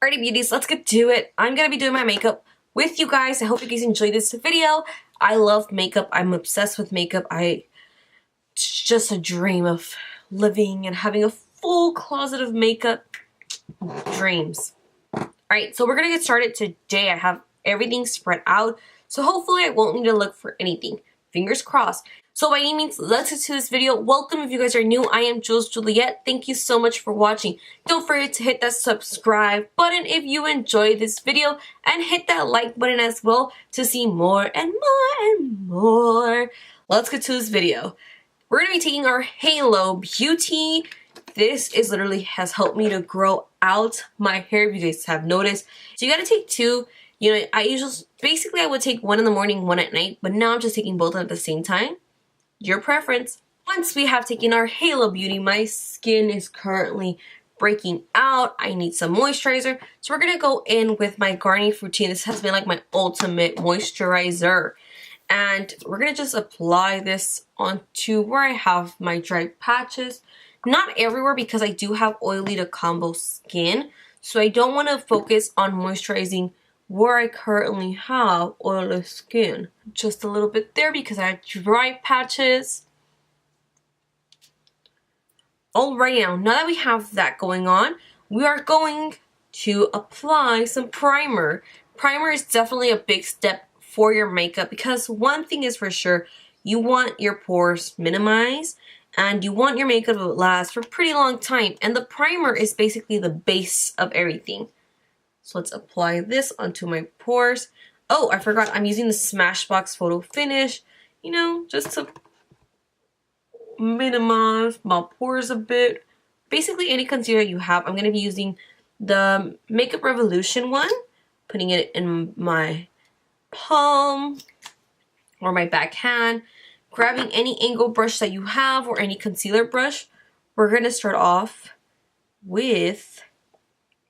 Alrighty beauties, let's get to it. I'm gonna be doing my makeup with you guys. I hope you guys enjoyed this video. I love makeup. I'm obsessed with makeup. It's just a dream of living and having a full closet of makeup. Dreams. Alright, so we're gonna get started today. I have everything spread out, so hopefully I won't need to look for anything. Fingers crossed. So by any means, let's get to this video. Welcome if you guys are new. I am JewelsJulliet. Thank you so much for watching. Don't forget to hit that subscribe button if you enjoyed this video and hit that like button as well to see more and more and more. Let's get to this video. We're going to be taking our Halo Beauty. This is literally has helped me to grow out my hair, if you guys have noticed. So you got to take two. You know, I would take one in the morning, one at night, but now I'm just taking both at the same time. Your preference. Once we have taken our Halo Beauty, my skin is currently breaking out. I need some moisturizer. So we're going to go in with my Garnier Fructis. This has been like my ultimate moisturizer. And we're going to just apply this onto where I have my dry patches. Not everywhere because I do have oily to combo skin. So I don't want to focus on moisturizing where I currently have oily skin. Just a little bit there because I have dry patches. Alright, now that we have that going on, we are going to apply some primer. Primer is definitely a big step for your makeup because one thing is for sure, you want your pores minimized and you want your makeup to last for a pretty long time. And the primer is basically the base of everything. So let's apply this onto my pores. Oh, I forgot I'm using the Smashbox Photo Finish, you know, just to minimize my pores a bit. Basically any concealer you have. I'm going to be using the Makeup Revolution one, putting it in my palm or my backhand, grabbing any angle brush that you have or any concealer brush. We're going to start off with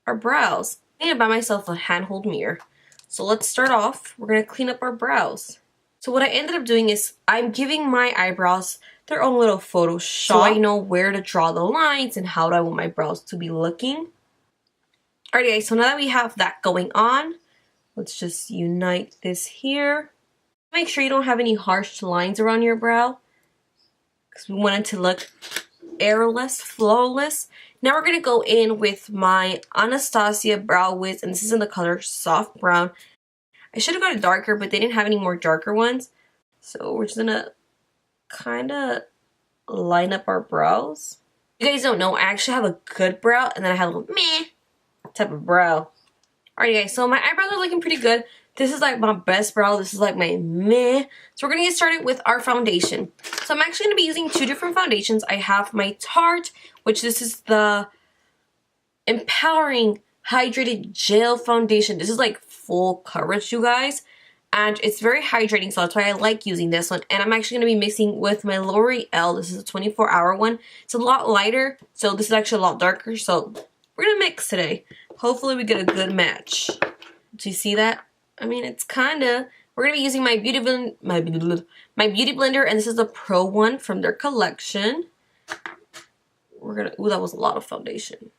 our brows. I need to buy myself a handhold mirror. So let's start off. We're going to clean up our brows. So what I ended up doing is I'm giving my eyebrows their own little Photoshop. So I know where to draw the lines and how do I want my brows to be looking. Alright guys, so now that we have that going on, let's just unite this here. Make sure you don't have any harsh lines around your brow because we want it to look airless, flawless. Now we're going to go in with my Anastasia Brow Wiz, and this is in the color Soft Brown. I should have got it darker, but they didn't have any more darker ones. So we're just going to kind of line up our brows. If you guys don't know, I actually have a good brow, and then I have a little meh type of brow. Alright guys, so my eyebrows are looking pretty good. This is like my best brow. This is like my meh. So we're going to get started with our foundation. So I'm actually going to be using two different foundations. I have my Tarte, which this is the Empowering Hydrated Gel Foundation. This is like full coverage, you guys. And it's very hydrating, so that's why I like using this one. And I'm actually going to be mixing with my L'Oreal. This is a 24-hour one. It's a lot lighter, so this is actually a lot darker. So we're going to mix today. Hopefully we get a good match. Do you see that? I mean, it's kind of... We're going to be using my Beauty Blender, and this is the Pro one from their collection. We're going to... Ooh, that was a lot of foundation.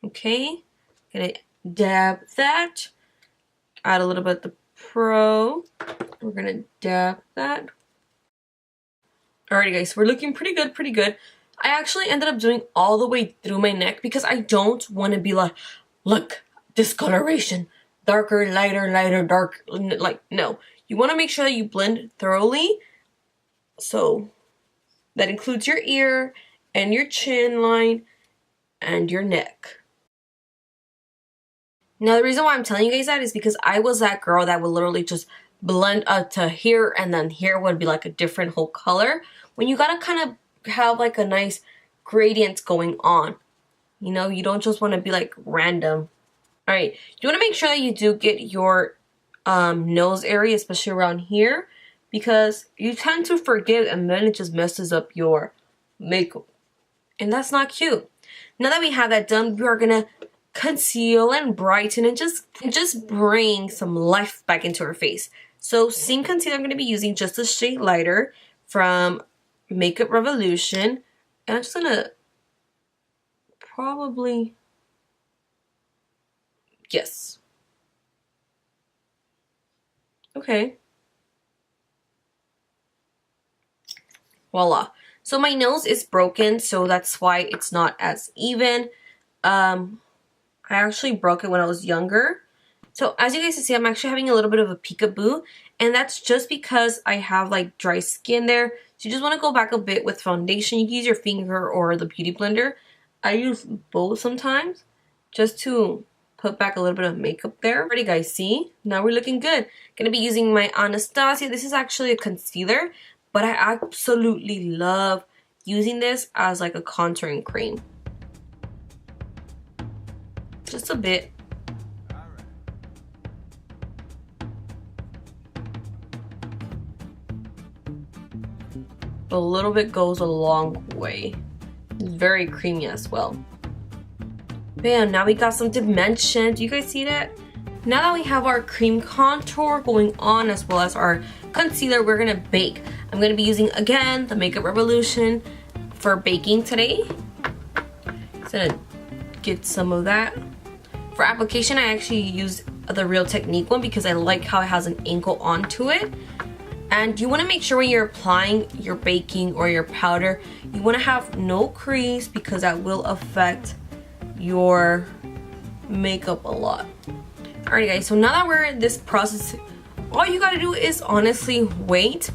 Okay. Going to dab that. Add a little bit of the Pro. We're going to dab that. Alrighty, guys. We're looking pretty good, pretty good. I actually ended up doing all the way through my neck because I don't want to be like, look, discoloration. Darker, lighter, lighter, dark. Like, no. You want to make sure that you blend thoroughly. So, that includes your ear and your chin line and your neck. Now, the reason why I'm telling you guys that is because I was that girl that would literally just blend up to here and then here would be like a different whole color. When you gotta kind of have like a nice gradient going on. You know, you don't just want to be like random. Alright, you want to make sure that you do get your nose area, especially around here, because you tend to forget and then it just messes up your makeup. And that's not cute. Now that we have that done, we are going to conceal and brighten and just bring some life back into our face. So same concealer I'm going to be using, just a shade lighter from Makeup Revolution. And I'm just going to probably Yes. Okay. Voila. So my nose is broken, so that's why it's not as even. I actually broke it when I was younger. So as you guys can see, I'm actually having a little bit of a peekaboo, and that's just because I have like dry skin there. So you just want to go back a bit with foundation. You can use your finger or the beauty blender. I use both sometimes just to put back a little bit of makeup there. Alrighty guys, see? Now we're looking good. Gonna be using my Anastasia. This is actually a concealer, but I absolutely love using this as like a contouring cream. Just a bit. A little bit goes a long way. It's very creamy as well. Bam, now we got some dimension. Do you guys see that? Now that we have our cream contour going on as well as our concealer, we're gonna bake. I'm gonna be using, again, the Makeup Revolution for baking today. Just gonna get some of that. For application, I actually use the Real Technique one because I like how it has an angle onto it. And you want to make sure when you're applying your baking or your powder, you want to have no crease because that will affect your makeup a lot. Alright guys, so now that we're in this process, all you gotta do is honestly wait.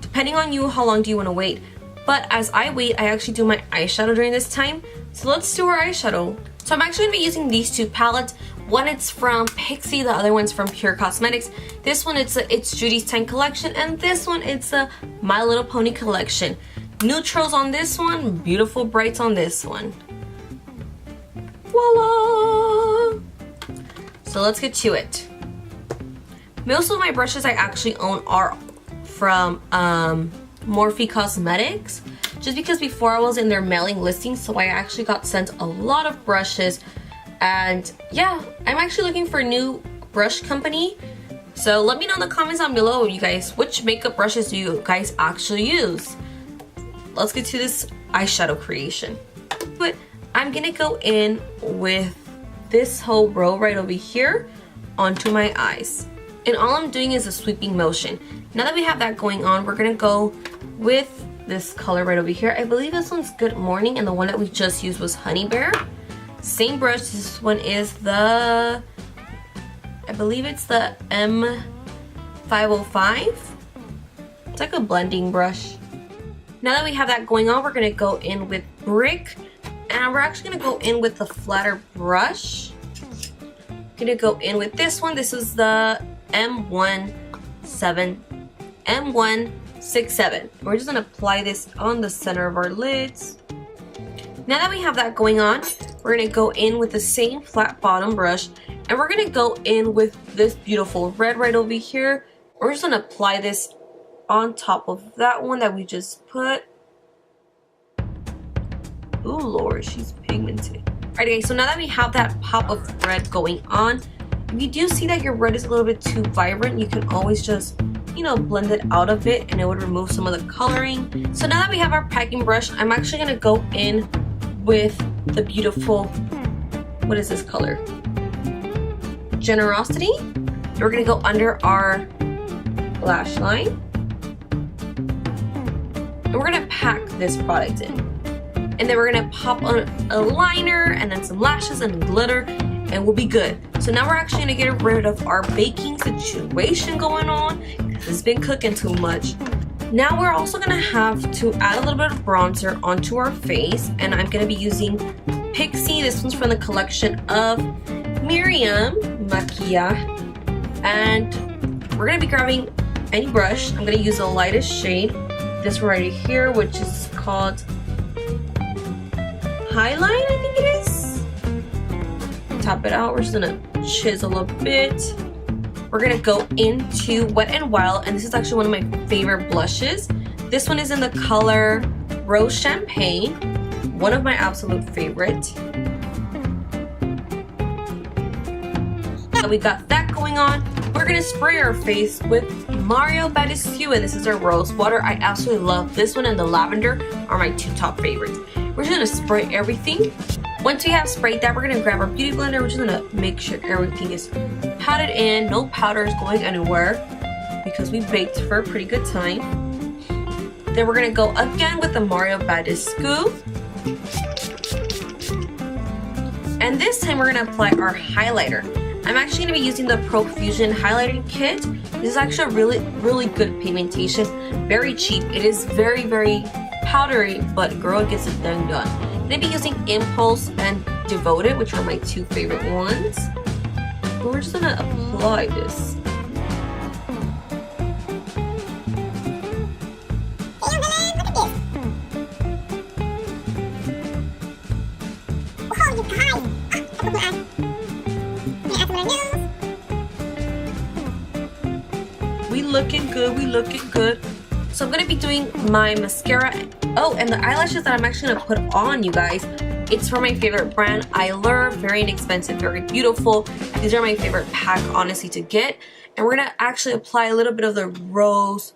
Depending on you, how long do you want to wait? But as I wait, I actually do my eyeshadow during this time. So let's do our eyeshadow. So I'm actually going to be using these two palettes. One it's from Pixie, the other one's from Pure Cosmetics. This one it's Judy's Time collection, and this one it's a My Little Pony collection. Neutrals on this one, beautiful brights on this one. Voila! So let's get to it. Most of my brushes I actually own are from Morphe Cosmetics. Just because before I was in their mailing listing, so I actually got sent a lot of brushes. And yeah, I'm actually looking for a new brush company. So let me know in the comments down below, you guys, which makeup brushes do you guys actually use? Let's get to this eyeshadow creation. But I'm gonna go in with this whole row right over here onto my eyes. And all I'm doing is a sweeping motion. Now that we have that going on, we're gonna go with this color right over here. I believe this one's Good Morning, and the one that we just used was Honey Bear. Same brush. This one is the, I believe it's the M505. It's like a blending brush. Now that we have that going on, we're gonna go in with Brick, and we're actually gonna go in with the flatter brush. Gonna go in with this one. This is the M167. We're just gonna apply this on the center of our lids. Now that we have that going on, we're gonna go in with the same flat bottom brush, and we're gonna go in with this beautiful red right over here. We're just gonna apply this on top of that one that we just put. Ooh Lord, she's pigmented. Alright guys, so now that we have that pop of red going on, if you do see that your red is a little bit too vibrant, you can always just, you know, blend it out a bit and it would remove some of the coloring. So now that we have our packing brush, I'm actually gonna go in with the beautiful, what is this color? Generosity. We're gonna go under our lash line. And we're gonna pack this product in. And then we're gonna pop on a liner and then some lashes and glitter, and we'll be good. So now we're actually gonna get rid of our baking situation going on because it's been cooking too much. Now we're also gonna have to add a little bit of bronzer onto our face, and I'm gonna be using Pixie. This one's from the collection of Miriam Maquilla. And we're gonna be grabbing any brush. I'm gonna use the lightest shade, this one right here, which is called Highlight, I think it is. Top it out. We're just gonna chisel a bit. We're gonna go into Wet n Wild, and this is actually one of my favorite blushes. This one is in the color Rose Champagne, one of my absolute favorite. So we got that going on. We're gonna spray our face with Mario Badescu, and this is our Rose Water. I absolutely love this one, and the lavender are my two top favorites. We're just gonna spray everything. Once we have sprayed that, we're going to grab our beauty blender. We're just going to make sure everything is patted in. No powder is going anywhere because we baked for a pretty good time. Then we're going to go again with the Mario Badis scoop. And this time we're going to apply our highlighter. I'm actually going to be using the Profusion highlighting kit. This is actually a really good pigmentation. Very cheap. It is very powdery, but girl, it gets it done. I'm going to be using Impulse and Devoted, which are my two favorite ones. And we're just going to apply this. We looking good. So I'm gonna be doing my mascara. Oh, and the eyelashes that I'm actually gonna put on, you guys, it's from my favorite brand, Eyelure. Very inexpensive, very beautiful. These are my favorite pack, honestly, to get. And we're gonna actually apply a little bit of the rose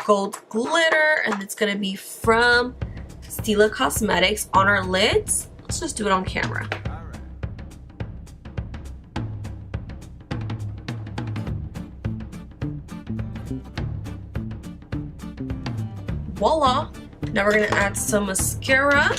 gold glitter, and it's gonna be from Stila Cosmetics on our lids. Let's just do it on camera. Voila! Now we're gonna add some mascara.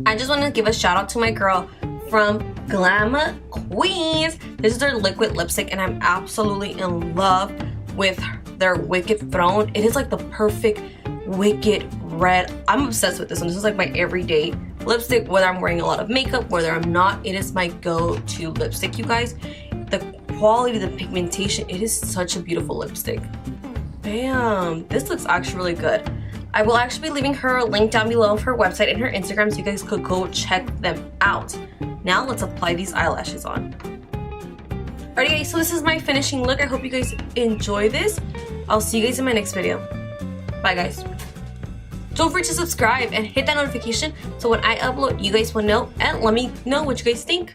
I just want to give a shout out to my girl from Glam Queens. This is their liquid lipstick and I'm absolutely in love with their Wicked Throne. It is like the perfect wicked red. I'm obsessed with this one. This is like my everyday lipstick, whether I'm wearing a lot of makeup, whether I'm not. It is my go-to lipstick, you guys. The quality, the pigmentation, it is such a beautiful lipstick. Bam! This looks actually really good. I will actually be leaving her a link down below of her website and her Instagram so you guys could go check them out. Now let's apply these eyelashes on. Alright guys, so this is my finishing look. I hope you guys enjoy this. I'll see you guys in my next video. Bye guys. Don't forget to subscribe and hit that notification so when I upload you guys will know, and let me know what you guys think.